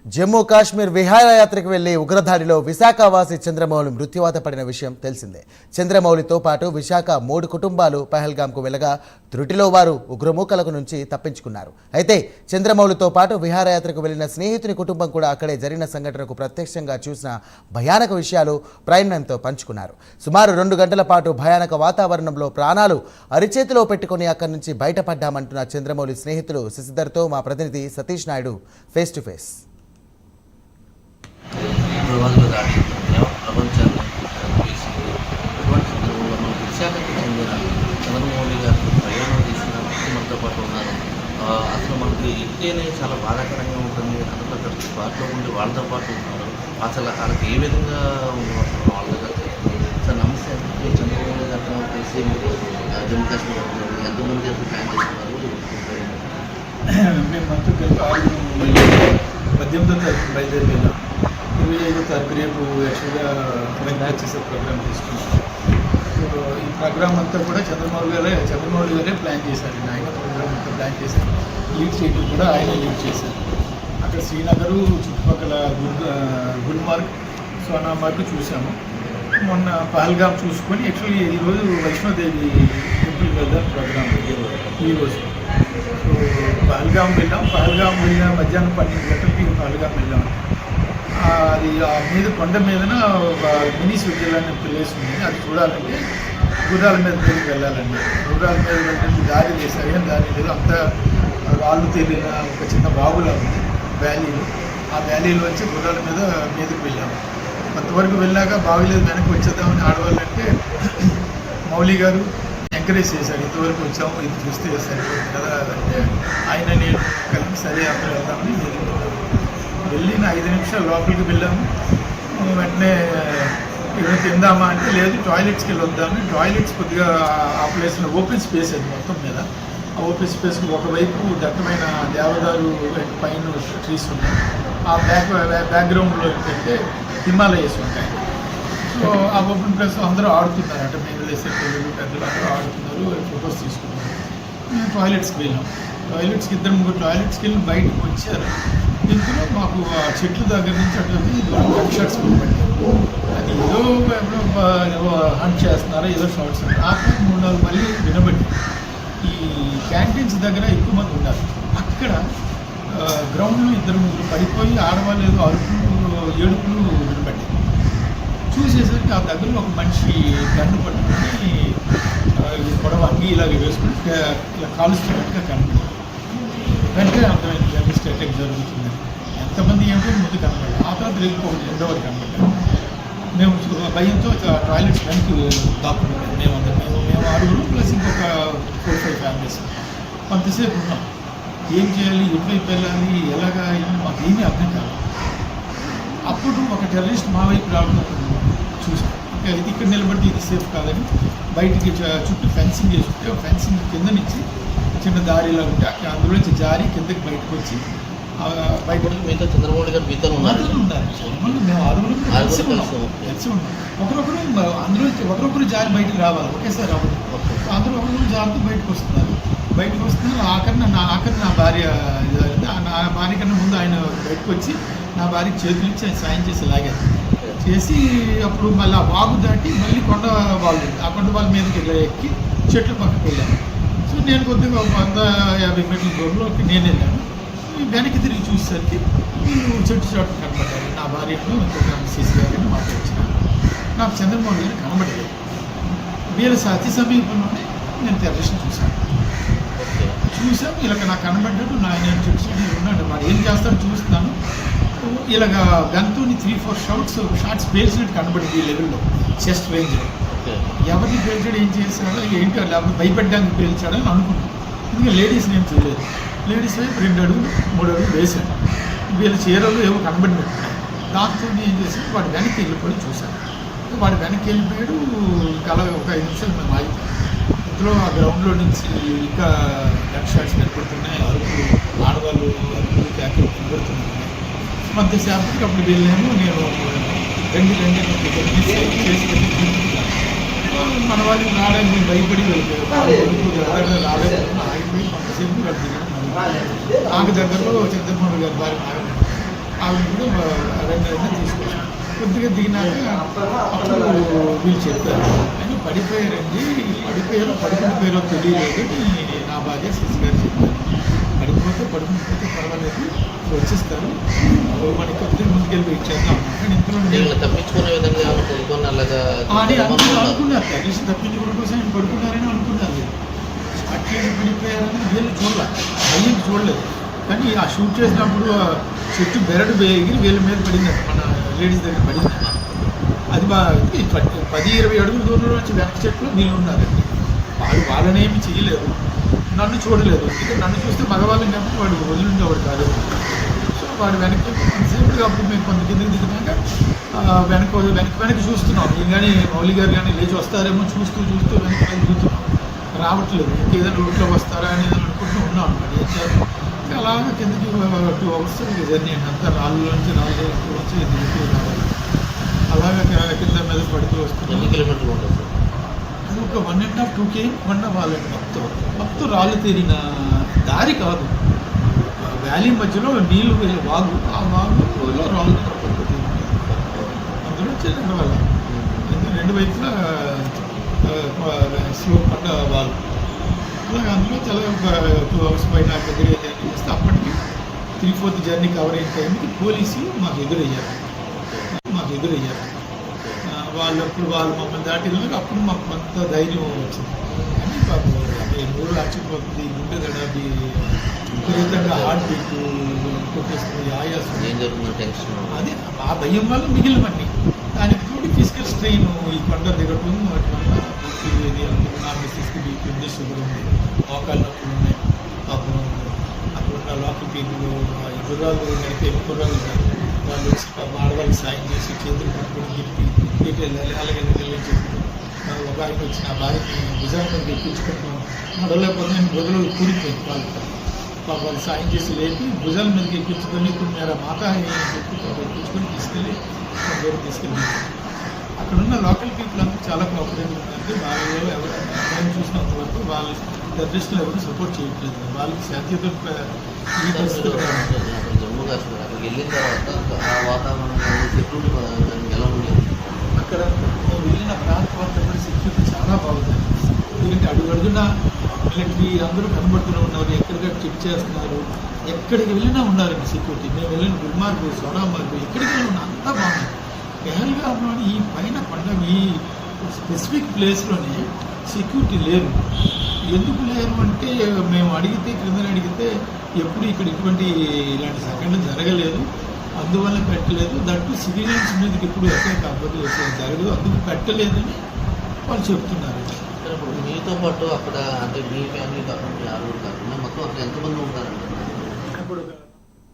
జమ్మూ కాశ్మీర్ విహారయాత్రకు వెళ్లి ఉగ్రదాడిలో విశాఖవాసి చంద్రమౌళి మృత్యువాత పడిన విషయం తెలిసిందే. చంద్రమౌళితో పాటు విశాఖ 3 కుటుంబాలు పహల్గాంకు వెళ్లగా త్రుటిలో వారు ఉగ్రమూకలకు నుంచి తప్పించుకున్నారు. అయితే చంద్రమౌళితో పాటు విహారయాత్రకు వెళ్లిన స్నేహితుని కుటుంబం కూడా అక్కడే జరిగిన సంఘటనకు ప్రత్యక్షంగా చూసిన భయానక విషయాలు ప్రైమ్ టైమ్తో పంచుకున్నారు. సుమారు 2 గంటల పాటు భయానక వాతావరణంలో ప్రాణాలు అరిచేతిలో పెట్టుకుని అక్కడి నుంచి బయటపడ్డామంటున్న చంద్రమౌళి స్నేహితులు శశిధర్తో మా ప్రతినిధి Satish Naidu face to face. ఉగ్రవాదుల దాడి ప్రపంచాన్ని వేసింది. అటువంటి సందర్భంలో మనకు విశాఖకు చెందిన చంద్రమౌళి గారు ప్రయాణం చేసిన మనతో పాటు ఉన్నారు. అసలు మనకి ఇంటేనే చాలా బాధాకరంగా ఉంటుంది. అందులో అక్కడ స్పాట్లో ఉండి వాళ్ళతో పాటు ఉన్నారు. అసలు వాళ్ళకి ఏ విధంగా ఉండవసరం వాళ్ళ దగ్గర సార్ నమస్తే. చంద్రమౌళి గారితో కలిసి జమ్మూ కాశ్మీర్ ఎంతమంది అసలు ప్లాన్ చేస్తున్నారు? మేము మొత్తం కలిపి 18వ తారీఖు బయలుదేరి వెళ్ళాం. 25వ తారీఖు రేపు యాక్చువల్గా బ్యాక్ చేసే ప్రోగ్రామ్ తీసుకున్నాం. సో ఈ ప్రోగ్రామ్ అంతా కూడా చంద్రమౌళి గారే ప్లాన్ చేశారు. ఆయన ప్రోగ్రామ్ అంతా ప్లాన్ చేశారు. లీడ్ చేయడం కూడా ఆయన లీడ్ చేశారు. అక్కడ శ్రీనగరు చుట్టుపక్కల గుల్మార్గ్, సోనామార్గ్ చూసాము. మొన్న పహల్గామ్ చూసుకొని యాక్చువల్లీ ఈరోజు వైష్ణోదేవి టెంపుల్కి వెళ్దాం ప్రోగ్రామ్ ఈరోజు. సో పహల్గామ్ వెళ్ళిన మధ్యాహ్నం 12 గంటలకి పహల్గామ్ వెళ్ళాం. అది ఆ మీద కొండ మీదన ఒక మినీ స్విట్జర్లాండ్ అనే ప్లేస్ ఉంది. అది చూడాలంటే గుర్రాల మీద వెళ్ళాలండి. గుర్రాల మీద వెళ్ళడానికి దారి లేదు, సరైన దారి లేదు. అంతా వాళ్ళు తేలిన ఒక చిన్న బాబులా ఉంది వ్యాలీలో. ఆ వ్యాలీలో వచ్చి గుర్రాల మీదకి వెళ్ళాము. కొంతవరకు వెళ్ళాక బాగులేదు, వెనక్కి వచ్చేద్దామని ఆడవాళ్ళంటే మౌలి గారు ఎంకరేజ్ చేశారు. ఇంతవరకు వచ్చాము, ఇది చూస్తే సరిపోతుంది కదా అంటే ఆయన నేను కలిపి సరే అక్కడ వెళ్దామని వెళ్ళిన 5 నిమిషాలు లోపలికి వెళ్ళాము. వెంటనే ఏమైనా తిందామా అంటే లేదు, టాయిలెట్స్కి వెళ్ళి వద్దామని. టాయిలెట్స్ కొద్దిగా ఆ ప్లేస్లో ఓపెన్ స్పేస్ అది మొత్తం మీద. ఆ ఓపెన్ స్పేస్కి ఒకవైపు దట్టమైన దేవదారు పైన ట్రీస్ ఉన్నాయి. ఆ బ్యాక్గ్రౌండ్లో ఏంటంటే హిమాలయస్ ఉంటాయి. సో ఆ ఓపెన్ ప్లేస్ అందరూ ఆడుతున్నారు. అంటే మేము వేసే పిల్లలు పెద్దలు అందరూ ఆడుతున్నారు, ఫొటోస్ తీసుకున్నారు. మేము టాయిలెట్స్కి వెళ్ళాం. టాయిలెట్స్కి 2-3 టాయిలెట్స్కి వెళ్ళి బయటకు వచ్చారు. ఇందులో మాకు ఆ చెట్ల దగ్గర నుంచి అటువంటి గన్ షాట్స్ వినబడ్డాయి. అది ఏదో హంట్ చేస్తున్నారో ఏదో షాట్స్ ఆ 3-4 మళ్ళీ వినబడ్డాయి. ఈ క్యాంటీన్స్ దగ్గర ఎక్కువ మంది ఉన్నారు. అక్కడ గ్రౌండ్లో 2-3 పడిపోయి ఆడవాళ్ళు ఏదో అరుపులు ఏడుపులు వినబడ్డాయి. చూసేసరికి ఆ దగ్గర ఒక మనిషి గన్ను పట్టుకుని పొడవ అంగి ఇలాగ వేసుకుని ఇలా కాలుస్తున్నట్టుగా కనపడింది. వెంటనే అర్థమైంది టెర్రరిస్ట్ అటాక్ జరుగుతుంది. ఎంతమంది ఏమిటో ముందు కనపడ్డారు. ఆ తర్వాత వెళ్ళిపోయింది, రెండవది కనపడ్డారు. మేము భయంతో టాయిలెట్స్ వెనక్కి దాక్కున్నాం. మేము 6 ప్లస్ ఇంకొక 4-5 ఫ్యామిలీస్ కొంతసేపు ఉన్నాం. ఏం చేయాలి, ఎటువైపు వెళ్ళాలి, ఎలాగా మాకు ఏమీ అర్థం కాదు. అప్పుడు ఒక టెర్రరిస్ట్ మా వైపు రావడం చూసాం. ఇది ఇక్కడ నిలబడితే ఇది సేఫ్ కాదని బయటికి చుట్టూ ఫెన్సింగ్ చేసుకుంటే ఫెన్సింగ్ కింద నుంచి చిన్న దారిలా ఉంటే అందులో నుంచి జారి కిందకి బయటకు వచ్చి బయట మీతో చంద్రమౌళి గారు మీతో ఉన్నారు. మేము 6 కలిసి ఉన్నాం. ఒకరొకరు అందులో ఒకరొకరు జారి బయటకు రావాలి, ఒకేసారి రావడం. అందరూ ఒకరొకరు జారుతూ బయటకు వస్తున్నారు. ఆఖరిన నా భార్య నా భార్య కన్నా ముందు ఆయన బయటకు వచ్చి నా భార్యకి చేతులు ఇచ్చి ఆయన సాయం చేసి లాగారు. చేసి అప్పుడు మళ్ళీ ఆ వాగు దాటి మళ్ళీ కొండ వాళ్ళు ఆ కొండ వాళ్ళ మీదకి ఎక్కి చెట్ల పక్కకు వెళ్ళాను. సో నేను కొద్దిగా 150 మీటర్ల దూరంలోకి నేను వెళ్ళాను. వెనక్కి తిరిగి చూసేసరికి చెట్టు కనబడ్డారు. నా భార్యను ఇంకొక సిసి గారిని మాట్లాడించాను. నాకు చంద్రమౌళి గారు కనబడలేదు. వీళ్ళ అతి సమీపంలోనే నేను టెర్రరిస్ట్ని చూశాను. ఇలాగ నాకు కనబడ్డాడు. నేను చెట్టు ఉన్నాడు. వాడు ఏం చేస్తాడో చూస్తున్నాను. ఇలాగ గన్తోని 3-4 షాట్స్ పేల్చినట్టు కనబడింది. ఈ లెవెల్లో చెస్ట్ రేంజ్లో ఎవరిని పేల్చాడు, ఏం చేశాడో ఏంటో లేకపోతే భయపెట్టడానికి పేల్చాడని అనుకున్నాను. ఎందుకంటే లేడీస్ నేను చూడలేదు. లేడీస్ వైపు 2 అడుగులు 3 అడుగులు వేశాను. వీళ్ళ చీరలు ఏవో కనబడినట్టు. దాంతో ఏం చేశాను, వాడు వెనక్కి వెళ్ళిపోయి చూశాను. వాడు వెనక్కి వెళ్ళిపోయాడు. అలా ఒక 5 నిమిషాలు మేము ఆగిపోయాం. ఇందులో ఆ గ్రౌండ్లో నుంచి ఇంకా గన్ షాట్స్ కనపడుతున్నాయి. అరుపులు, ఆడవాళ్ళు అరుపులు క్యాకులు కనబడుతున్నాయి. కొంతసేపటికి అప్పుడు వెళ్ళాము. నేను రెండు చేసి మన వాళ్ళు రావడానికి భయపడి వెళ్ళిపోయారు. రాలేదు ఆగిపోయి కొంతసేపు నాకు దగ్గరలో చంద్రమౌళి గారి భార్య ఆవిడ మీద అరణ్యంగా తీసుకొచ్చాను. కొద్దిగా దిగినాక అప్పుడు వీళ్ళు చెప్పారు ఆయన పడిపోయారండి, పడిపోయారో పడుకుని తెలియలేదు అని నా భార్య శశి గారు చెప్పారు. పడుకునిపోతే పర్వాలేదు వచ్చేస్తారు, మనకి కొద్దిగా ముందుకెళ్ళి వెయిట్ చేద్దాం కానీ ఇంతలో వీళ్ళని తప్పించుకునే విధంగా కొనుక్కొని అలాగా అని అనుకున్నారు. కలిసి తప్పించుకోవడం కోసం ఆయన పడుకున్నారని అనుకున్నారు. అట్లే పడిపోయారని వీళ్ళు చూడలేదు. కానీ ఆ షూట్ చేసినప్పుడు చెట్టు బెరడు ఎగిరి వీళ్ళ మీద పడింది, మన లేడీస్ దగ్గర పడింది. అది 10-20 అడుగుల దూరంలో వచ్చి వెనక చెట్లు వీళ్ళు ఉన్నారండి. వాళ్ళనేమి చేయలేదు, నన్ను చూడలేదు. ఇంకా నన్ను చూస్తే మగవాళ్ళని కాబట్టి వాడు వదిలిండేవాడు కాదు. సో వాడు వెనక్కి సేపుగా అప్పుడు మేము కొంత కిందకి దిగినాక వెనక్కి చూస్తున్నాం. ఈయన కానీ మౌలి గారు కానీ లేచి వస్తారేమో చూస్తూ వెనక్కి దిగుతున్నాం. రావట్లేదు, ఇంకేదైనా రూట్లో వస్తారా అని అనుకుంటూ ఉన్నాం అనమాట. ఏం చేయాలి అలాగా కిందకి 2 hours జర్నీ అండి. అంతా రాళ్ళలోంచి దిగుతూ రావాలి. అలాగా కింద మీద పడుతూ వస్తుంది. ఎన్ని కిలోమీటర్లు ఉంటుంది సార్? అది ఒక 1.5-2 km వాళ్ళండి. మొత్తం రాళ్ళు తీరిన దారి కాదు, వ్యాలీ మధ్యలో నీళ్లు వాగు, ఆ వాగులో రాళ్ళు పడుతుంది. అందులో చిన్న వాళ్ళ రెండు వైపులా శివ కొండ వాళ్ళు. అలాగే అందులో చాలా 2 hours పైన దగ్గర జర్నీ చేస్తే అప్పటికి 3/4 జర్నీ కవర్ అయిన టైంకి పోలీసులు మాకు ఎదురయ్యారు. వాళ్ళప్పుడు వాళ్ళు మమ్మల్ని దాటినాక అప్పుడు మాకు కొంత ధైర్యం వచ్చింది. కానీ పాపం 3 ఆచిపోతుంది, గుండె దడాది విపరీతంగా హార్ట్ బీట్ కొట్టేస్తుంది, ఆయాసం. ఏం జరుగుతుంది టెన్షన్? అదే ఆ భయం వల్ల మిగిలినవన్నీ. దానికి తోడు ఫిజికల్ స్ట్రెయిన్, ఈ కొండ దిగటం వాటి వల్ల నా మిస్సెస్కి బీపీ ఉంది, షుగర్ ఉంది, మోకాళ్ళ నొప్పులు ఉన్నాయి. పాపం అక్కడున్న లోకల్ పీపుల్ ఈ గుర్రాలు నడిపే కుర్రాలు ఉన్నారు, వాళ్ళు వచ్చి ఆడవాళ్ళకి సాయం చేసి చేతులు పట్టుకొని గిట్టి ఇటు వెళ్ళాలి అలాగే వెళ్ళి చెప్పి ఒక ఆయన వచ్చి నా భార్యని భుజాన్ని ఎక్కించుకుంటున్నాను, నడవలేకపోతే నేను గొడవలో కూలిపోయింది. వాళ్ళు సాయం చేసి లేపి భుజాల మీదకి ఎక్కించుకొని ఇప్పుడు మేర మాత ఎక్కించుకొని తీసుకెళ్ళి తీసుకెళ్ళి అక్కడున్న లోకల్ పీపుల్ అంతా చాలా కోఆపరేటివ్ ఉందంటే వాళ్ళలో ఎవరైనా నేను చూసినంత వరకు వాళ్ళ దృష్టిలో ఎవరు సపోర్ట్ చేయట్లేదు. వాళ్ళకి శాంతియుత ఈ పరిస్థితి జమ్మూ కాశ్మీర్ అక్కడికి వెళ్ళిన తర్వాత ఆ వాతావరణం సెక్యూరిటీ ఎలా ఉండేది? అక్కడ వెళ్ళిన ప్రాంత వాతావరణం సెక్యూరిటీ చాలా బాగుంది. ఎందుకంటే అడుగడుగున మిలిటరీ అందరూ కనబడుతూనే ఉన్నారు, ఎక్కడికక్కడ చెక్ చేస్తున్నారు, ఎక్కడికి వెళ్ళినా ఉన్నారండి సెక్యూరిటీ. మేము వెళ్ళిన గుల్మార్గ్, సోనామార్గ్ ఎక్కడికి వెళ్ళినా అంతా బాగుంది. పహల్గామ్లోని ఈ పైన కొండ ఈ స్పెసిఫిక్ ప్లేస్లోనే సెక్యూరిటీ లేరు. ఎందుకు లేరు అంటే మేము క్రింద అడిగితే ఎప్పుడు ఇక్కడ ఇలాంటి సంఘటన జరగలేదు, అందువల్ల పెట్టలేదు. దట్టు సివిలియన్స్ మీదకి ఇప్పుడు ఎక్కడ కాకపోతే జరగదు, అందుకు పెట్టలేదని వాళ్ళు చెప్తున్నారు. ఇప్పుడు మీతో పాటు అక్కడ అంటే మీ ఫ్యామిలీ కాకుండా 6 కాకుండా మొత్తం అక్కడ ఎంతమంది ఉంటారంటే? ఇప్పుడు